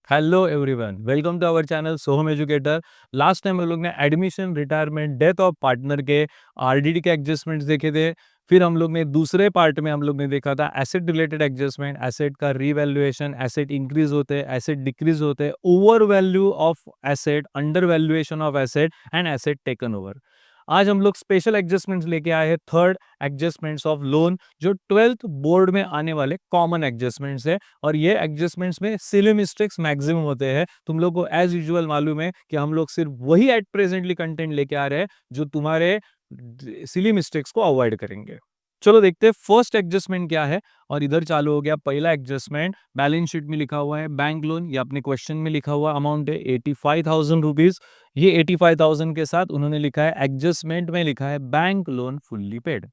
Hello everyone, welcome to our channel Soham educator. Last time हम लोग ने admission, retirement, death of partner के आरडीडी के एडजस्टमेंट्स देखे थे। फिर हम लोग ने दूसरे पार्ट में हम लोग ने देखा था एसेट रिलेटेड एडजस्टमेंट, एसेट का रीवैल्यूएशन, एसेट इंक्रीज होते हैं, एसेट डिक्रीज होते हैं, over value of asset, under valuation of asset and asset taken over. आज हम लोग स्पेशल एडजस्टमेंट्स लेके आए हैं, थर्ड एडजस्टमेंट्स ऑफ लोन, जो 12th बोर्ड में आने वाले कॉमन एडजस्टमेंट्स है। और ये एडजस्टमेंट्स में सिली मिस्टेक्स मैक्सिमम होते हैं। तुम लोग को एज यूजुअल मालूम है कि हम लोग सिर्फ वही एट प्रेजेंटली कंटेंट लेके आ रहे हैं जो तुम्हारे सिली मिस्टेक्स को अवॉइड करेंगे। चलो देखते हैं फर्स्ट एडजस्टमेंट क्या है। और इधर चालू हो गया पहला एडजस्टमेंट। बैलेंस शीट में लिखा हुआ है बैंक लोन, ये अपने क्वेश्चन में लिखा हुआ अमाउंट है 85,000 रुपीज। ये 85,000 के साथ उन्होंने लिखा है एडजस्टमेंट में लिखा है bank loan fully paid.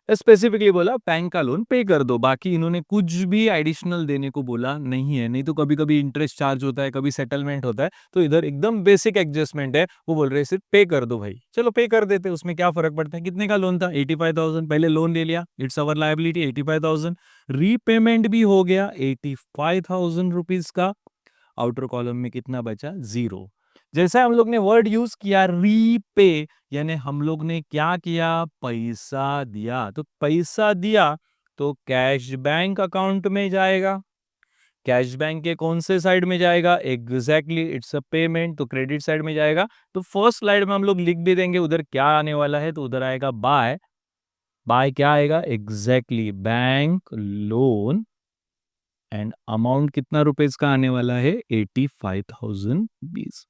Specifically बोला बैंक का लोन पे कर दो, बाकी इन्होंने कुछ भी एडिशनल देने को बोला नहीं है। नहीं तो कभी कभी इंटरेस्ट चार्ज होता है, कभी सेटलमेंट होता है, तो इधर एकदम बेसिक एडजस्टमेंट है। वो बोल रहे हैं सिर्फ पे कर दो भाई। चलो पे कर देते, उसमें क्या फर्क पड़ता है। कितने का लोन था? 85,000। पहले लोन ले लिया, इट्स अवर लायबिलिटी 85,000। रीपेमेंट भी हो गया 85,000 रुपीज का। आउटर कॉलम में कितना बचा? जीरो। जैसा हम लोग ने वर्ड यूज किया रीपे, यानी हम लोग ने क्या किया? पैसा दिया। तो पैसा दिया तो कैश बैंक अकाउंट में जाएगा। कैश बैंक के कौन से साइड में जाएगा? एग्जैक्टली इट्स अ पेमेंट, तो क्रेडिट साइड में जाएगा। तो फर्स्ट स्लाइड में हम लोग लिख भी देंगे उधर क्या आने वाला है, तो उधर आएगा बाय। बाय क्या आएगा? Exactly bank loan. And amount कितना रुपीज का आने वाला है? 85,000 रुपीज।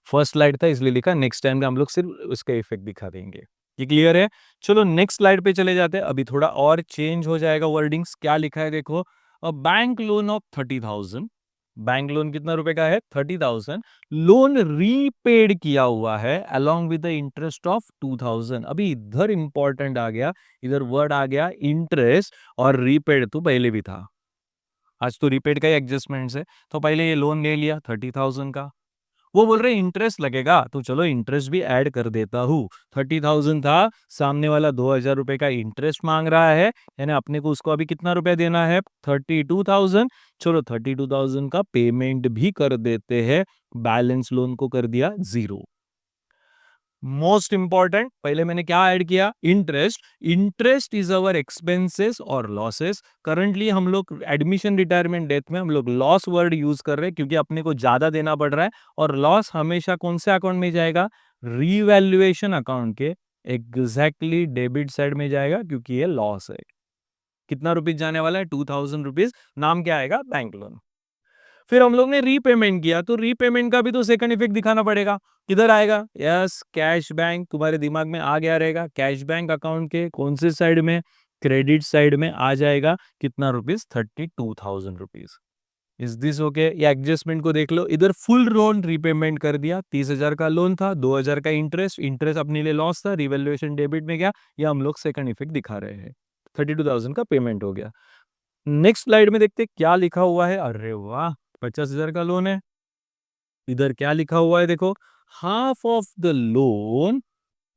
फर्स्ट स्लाइड था इसलिए लिखा, नेक्स्ट टाइम में हम लोग सिर्फ उसका इफेक्ट दिखा देंगे। ये क्लियर है? चलो नेक्स्ट स्लाइड पे चले जाते हैं। अभी थोड़ा और चेंज हो जाएगा वर्डिंग्स। क्या लिखा है देखो, a bank loan of 30,000। Bank loan कितना रुपए का है? 30,000। लोन रीपेड किया हुआ है along with the interest of 2,000। अभी इधर इंपॉर्टेंट आ गया, इधर वर्ड आ गया इंटरेस्ट। और रीपेड तो पहले भी था, आज तो रीपेड का ही एडजस्टमेंट्स है। तो पहले ये लोन ले लिया 30,000 का, वो बोल रहे इंटरेस्ट लगेगा, तो चलो इंटरेस्ट भी ऐड कर देता हूँ। 30,000 था, सामने वाला 2,000 रुपए का इंटरेस्ट मांग रहा है, यानी अपने को उसको अभी कितना रुपया देना है? 32,000। चलो 32,000 का पेमेंट भी कर देते हैं। बैलेंस लोन को कर दिया जीरो। मोस्ट इंपॉर्टेंट, पहले मैंने क्या ऐड किया? Interest. Interest is our expenses और लॉसेस। करंटली हम लोग एडमिशन, रिटायरमेंट, डेथ में हम लोग लॉस वर्ड यूज कर रहे हैं क्योंकि अपने को ज्यादा देना पड़ रहा है। और लॉस हमेशा कौन से अकाउंट में जाएगा? रीवैल्यूएशन अकाउंट के एग्जैक्टली डेबिट साइड में जाएगा, क्योंकि ये लॉस है। कितना रुपीज जाने वाला है? 2,000 रुपीज। नाम क्या आएगा? Bank loan. फिर हम लोग ने रीपेमेंट किया, तो रीपेमेंट का भी तो सेकंड इफेक्ट दिखाना पड़ेगा। किधर आएगा? Yes, cash bank. तुम्हारे दिमाग में आ गया रहेगा, कैश बैंक अकाउंट के कौन से साइड में? क्रेडिट साइड में आ जाएगा। कितना rupees? 32,000 rupees. Is this okay? या एडजस्टमेंट को देख लो, इधर फुल लोन रीपेमेंट कर दिया। 30,000 का लोन था, 2,000 का इंटरेस्ट। इंटरेस्ट अपने लिए लॉस था, रिवैल्यूएशन डेबिट में गया। या हम लोग सेकंड इफेक्ट दिखा रहे हैं, 32,000 का पेमेंट हो गया। नेक्स्ट स्लाइड में देखते क्या लिखा हुआ है। अरे वाह, 50,000 का लोन है। इधर क्या लिखा हुआ है देखो, half of the loan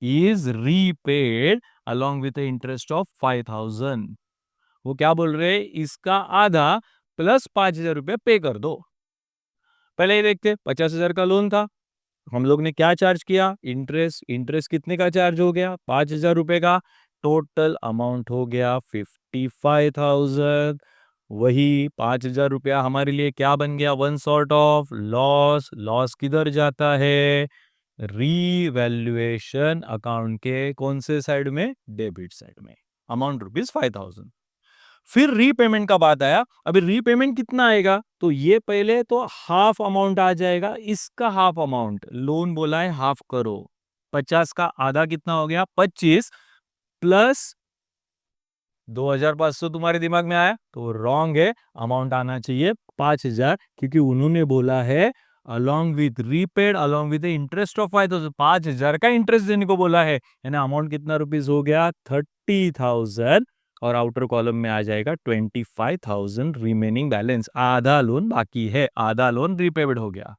is repaid along with interest of 5,000। वो क्या बोल रहे हैं? इसका आधा प्लस 5,000 रुपये पे कर दो। पहले ये देखते, 50,000 का लोन था, हम लोग ने क्या चार्ज किया? इंटरेस्ट। इंटरेस्ट कितने का चार्ज हो गया? 5,000 रुपए का। टोटल अमाउंट हो गया 55,000। वही 5,000 रुपया हमारे लिए क्या बन गया? One sort of loss. Loss किधर जाता है? रीवैल्यूएशन अकाउंट के कौन से साइड में? डेबिट साइड में। Amount rupees 5,000। फिर रीपेमेंट का बात आया। अभी रीपेमेंट कितना आएगा? तो ये पहले तो हाफ अमाउंट आ जाएगा, इसका हाफ अमाउंट। लोन बोला है हाफ करो, 50 का आधा कितना हो गया? 25 प्लस 2,500 तुम्हारे दिमाग में आया तो रॉन्ग है। अमाउंट आना चाहिए 5,000, क्योंकि उन्होंने बोला है along with repaid along with interest of 5,000। 5,000 का इंटरेस्ट देने को बोला है, यानी अमाउंट कितना रुपीज हो गया? 30,000। और आउटर कॉलम में आ जाएगा 25,000 रिमेनिंग बैलेंस। आधा लोन बाकी है, आधा लोन रीपेड हो गया।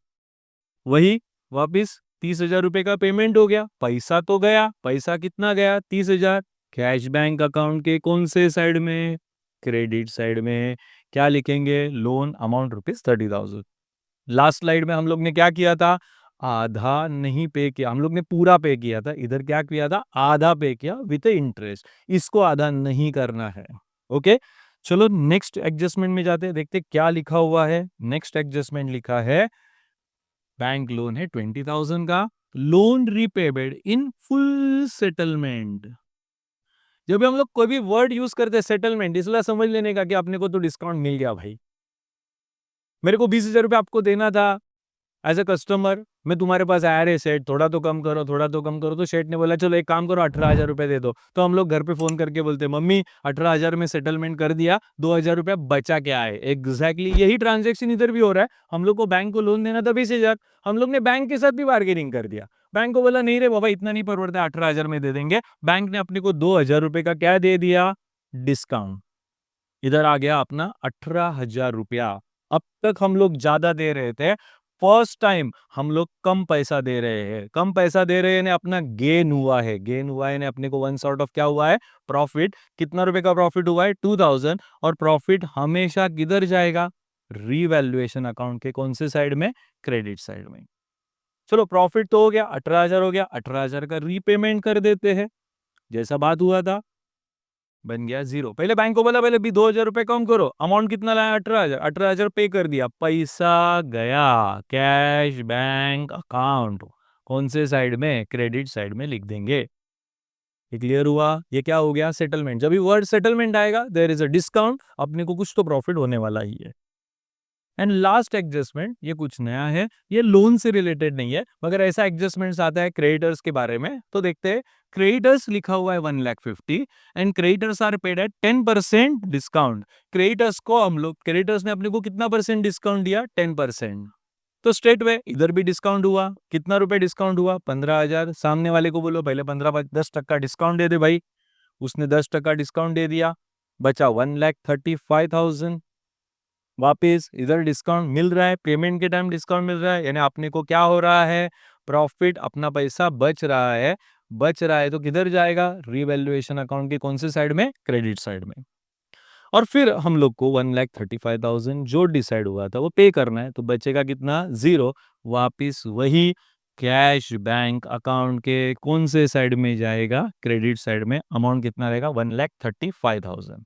वही वापिस 30,000 रुपए का पेमेंट हो गया। पैसा तो गया, पैसा कितना गया? 30,000। कैश बैंक अकाउंट के कौन से साइड में? क्रेडिट साइड में। क्या लिखेंगे? Loan amount rupees 30,000। Last slide में हम लोग ने क्या किया था, आधा नहीं पे किया, हम लोग ने पूरा पे किया था, इधर क्या किया था, आधा पे किया विद इंटरेस्ट, इसको आधा नहीं करना है। ओके, चलो नेक्स्ट एडजस्टमेंट में जाते हैं, देखते क्या लिखा हुआ है। नेक्स्ट एडजस्टमेंट लिखा है बैंक लोन है 20,000 का, loan repayment in full settlement. जब भी हम लोग कोई भी वर्ड यूज करते हैं सेटलमेंट, इसलिए समझ लेने का कि अपने को तो डिस्काउंट मिल गया भाई, मेरे को 20,000 रुपये आपको देना था एज ए कस्टमर, मैं तुम्हारे पास आया रे सेठ, थोड़ा तो कम करो, थोड़ा तो कम करो, तो सेठ ने बोला चलो एक काम करो 18,000 रुपये दे दो, तो हम लोग घर पे फोन करके बोलते मम्मी 18,000 में सेटलमेंट कर दिया, 2,000 रुपया बचा क्या है। एग्जैक्टली यही ट्रांजेक्शन इधर भी हो रहा है। हम लोग को बैंक को लोन देना था 20,000, हम लोग ने बैंक के साथ भी बार्गेनिंग कर दिया, बैंक को बोला नहीं रे बाबा इतना नहीं परवड़ता, 18,000 में दे देंगे, बैंक ने अपने को 2,000 रुपये का क्या दे दिया, डिस्काउंट। इधर आ गया अपना 18,000 रुपया। अब तक हम लोग ज्यादा दे रहे थे, फर्स्ट टाइम हम लोग कम पैसा दे रहे हैं, कम पैसा दे रहे हैं ने अपना गेन हुआ है, गेन हुआ है ने अपने को वन सॉर्ट ऑफ क्या हुआ है, प्रॉफिट। कितना रुपए का प्रॉफिट हुआ है, 2,000। और प्रॉफिट हमेशा किधर जाएगा, रीवैल्यूएशन अकाउंट के कौन से साइड में, क्रेडिट साइड में। चलो प्रॉफिट तो हो गया, 18,000 हो गया, 18,000 का रीपेमेंट कर देते हैं, जैसा बात हुआ था, बन गया 0। पहले बैंक को बोला पहले भी 2,000 रुपए कम करो, अमाउंट कितना लाया, 18,000, 18,000 पे कर दिया, पैसा गया, कैश बैंक अकाउंट कौन से साइड में, क्रेडिट साइड में लिख देंगे। ये क्लियर हुआ, ये क्या हो गया, सेटलमेंट। जब भी वर्ड सेटलमेंट आएगा देयर इज अ डिस्काउंट, अपने को कुछ तो प्रॉफिट होने वाला ही है। एंड लास्ट एडजस्टमेंट, ये कुछ नया है, ये लोन से रिलेटेड नहीं है, मगर ऐसा एडजस्टमेंट आता है क्रेडिटर्स के बारे में, तो देखते हैं। क्रेडिटर्स लिखा हुआ है 1,50,000 and creditors are paid at 10% discount. Creditors को हम लोग, क्रेडिटर्स ने अपने को कितना परसेंट डिस्काउंट दिया, 10%। तो स्ट्रेट वे इधर भी डिस्काउंट हुआ, कितना रुपए डिस्काउंट हुआ, 15,000। सामने वाले को बोलो पहले 10% डिस्काउंट दे दे भाई, उसने 10% डिस्काउंट दे दिया, बचा 1,35,000। वापिस इधर डिस्काउंट मिल रहा है, पेमेंट के टाइम डिस्काउंट मिल रहा है, यानी अपने को क्या हो रहा है, प्रॉफिट, अपना पैसा बच रहा है, बच रहा है तो किधर जाएगा, रीवैल्यूएशन अकाउंट के कौन से साइड में, क्रेडिट साइड में। और फिर हम लोग को 1,35,000 जो डिसाइड हुआ था वो पे करना है, तो बचेगा कितना, 0। वापिस वही कैश बैंक अकाउंट के कौन से साइड में जाएगा, क्रेडिट साइड में। अमाउंट कितना रहेगा, 1,35,000।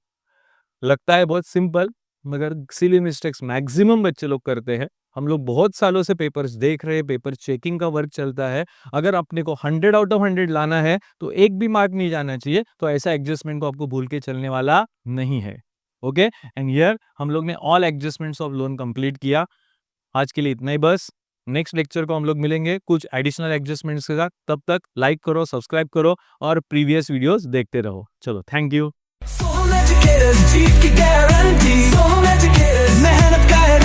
लगता है बहुत सिंपल, मगर सिली मिस्टेक्स मैक्सिमम बच्चे लोग करते हैं। हम लोग बहुत सालों से पेपर्स देख रहे हैं, पेपर चेकिंग का वर्क चलता है, अगर अपने को 100 आउट ऑफ 100 लाना है तो एक भी मार्क नहीं जाना चाहिए, तो ऐसा एडजस्टमेंट को आपको भूल के चलने वाला नहीं है। ओके, एंड हियर हम लोग ने all adjustments of loan complete किया। आज के लिए इतना ही बस, नेक्स्ट लेक्चर को हम लोग मिलेंगे कुछ एडिशनल एडजस्टमेंट्स के साथ। तब तक लाइक करो, सब्सक्राइब करो और प्रीवियस वीडियोस देखते रहो। चलो, थैंक यू। सोहम एजुकेटर्स, जीत की गारंटी, सोहम एजुकेटर्स, मेहनत का है